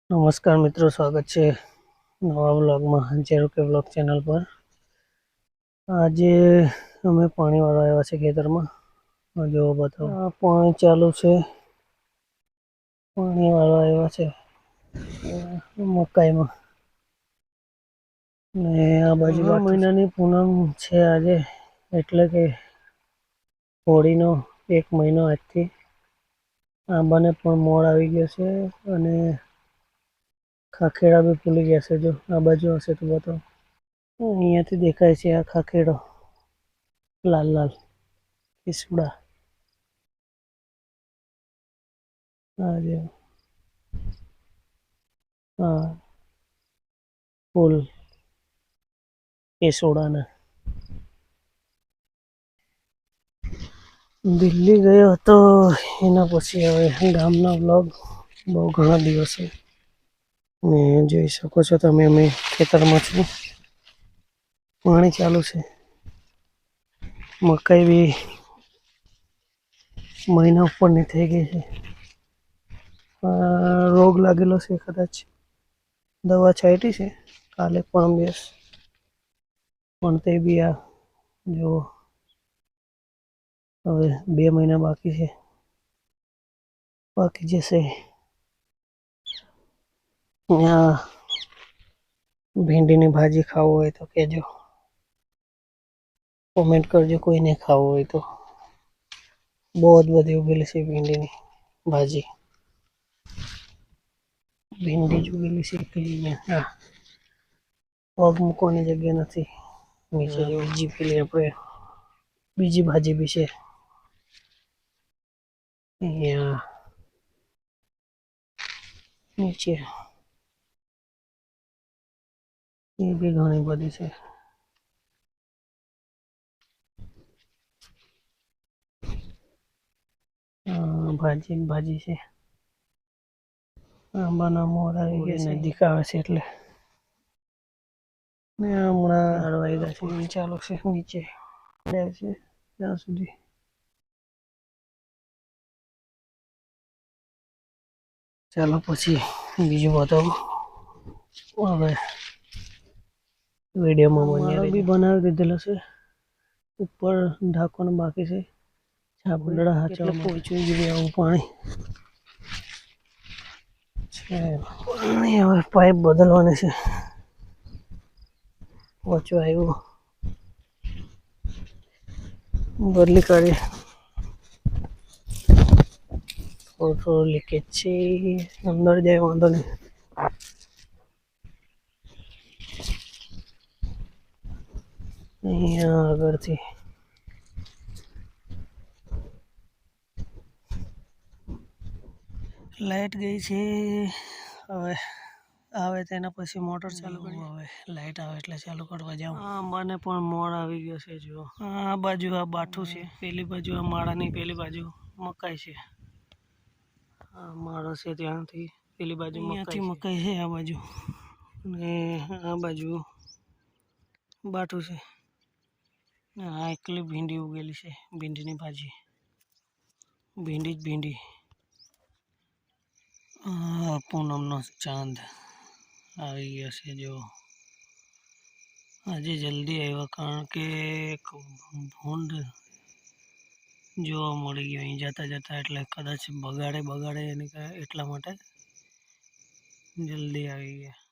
नमस्कार मित्रों, स्वागत है नवा व्लॉग में जेरो के व्लॉग चैनल पर। आज अमे पानी वाला आया है खेतर में। जो बताओ पानी चालू है, पानी वाला आया है मकाई में। आ बाजू महीना की पूनम है आज, एटले के होली नो 1 महीनो आज थी आंबा ने पण मोड़ आई गयो छे अने खाखेड़ा भी फूली गया है। जो आ बाजू हशे तो बताओ, अहींयाथी देखाय छे आ खाखेड़ो लाल लाल कीसुड़ा। आज हाँ फूल केसोड़ा ने दिल्ली गयो तो एना पछी हवे गामना व्लॉग बहु घणा दिवसे ने जोई शको छो तमे। अमे खेतरमां छीए, पाणी चालू छे, मकाई भी महीना उपરની થઈ ગઈ છે। રોગ લાગેલો છે, કદાચ દવા છાંટી છે કાલે પરમ દિવસ, પણ તે બી આ જો હવે 2 મહિના બાકી છે, બાકી જશે। यहाँ भींडी ની भाजी खाव હોય तो कहेजो, कमेंट करजो। कोई ने खाव હોય तो बहुत बड़ी उगेली है भींडी ની भाजी। भींडी ज उगेली है कि पग मूकवानी जगह नहीं, नीचे जो बीजी पेली आपणे बीजी भाजी भी है। नीचे ये भी घणी बड़ी है। भाजी भाजी है, आंबाना मोर आई गया है, नजीक आवे छे એટલે ने हमणां हरवाई गया है। चालू है नीचे जाए छे ત્યાં સુધી। चलो पछी बीजू बताओ। हवे वीडियो में बनिया भी बनावी दीधेलो छे, ऊपर ढांकवानुं बाकी छे। छापड़ा हाचवा पहोंची गयुं आવું पाणी छे। पाणी हवे पाइप बदलवानी छे, पहोंचवा आव्युं बदली काढी। थोड़ो लीकेज छे, अंदर जाए वांधो नहीं। अहींया આગળથી लाइट गई छे। હવે આવે તેના પછી મોટર ચાલુ કરી। હવે લાઈટ આવે એટલે ચાલુ કરવા જાઉં। આંબાને પણ મોડ આવી ગયો છે। જો આ બાજુ આ બાઠું છે, પેલી બાજુ આ માળાની પેલી બાજુ મકાઈ છે। આ માળો છે ત્યાંથી પેલી બાજુ મકાઈ છે આ બાજુ, ને આ બાજુ બાઠું છે। આ એકલી ભીંડી ઉગેલી છે, ભીંડીની ભાજી, ભીંડી જ ભીંડી। પૂનમનો ચાંદ આવી ગયો છે। જો આજે જલ્દી આવ્યો કારણ કે ભૂંડ જોવા મળી ગયો અહીં જતા જતા, એટલે કદાચ બગાડે એની એટલા માટે જલ્દી આવી ગયા।